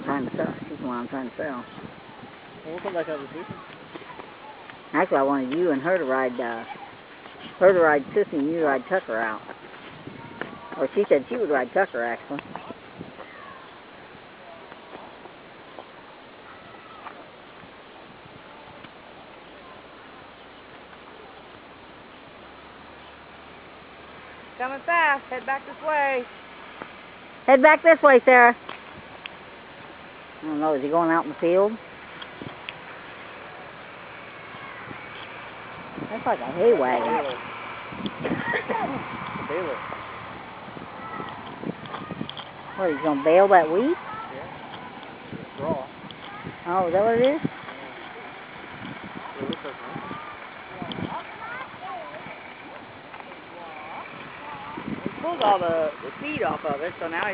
trying to sell. She's the one I'm trying to sell. Well, we'll come back out this weekend. Actually, I wanted you and her to ride Sissy and you to ride Tucker out. Or she said she would ride Tucker, actually. Coming fast. Head back this way. Head back this way, Sarah. I don't know, is he going out in the field? That's like a hay wagon. Baylor. What, he's going to bale that wheat? Yeah. It's raw. Oh, is that what it is? It looks like He pulled all the seed off of it, so now he's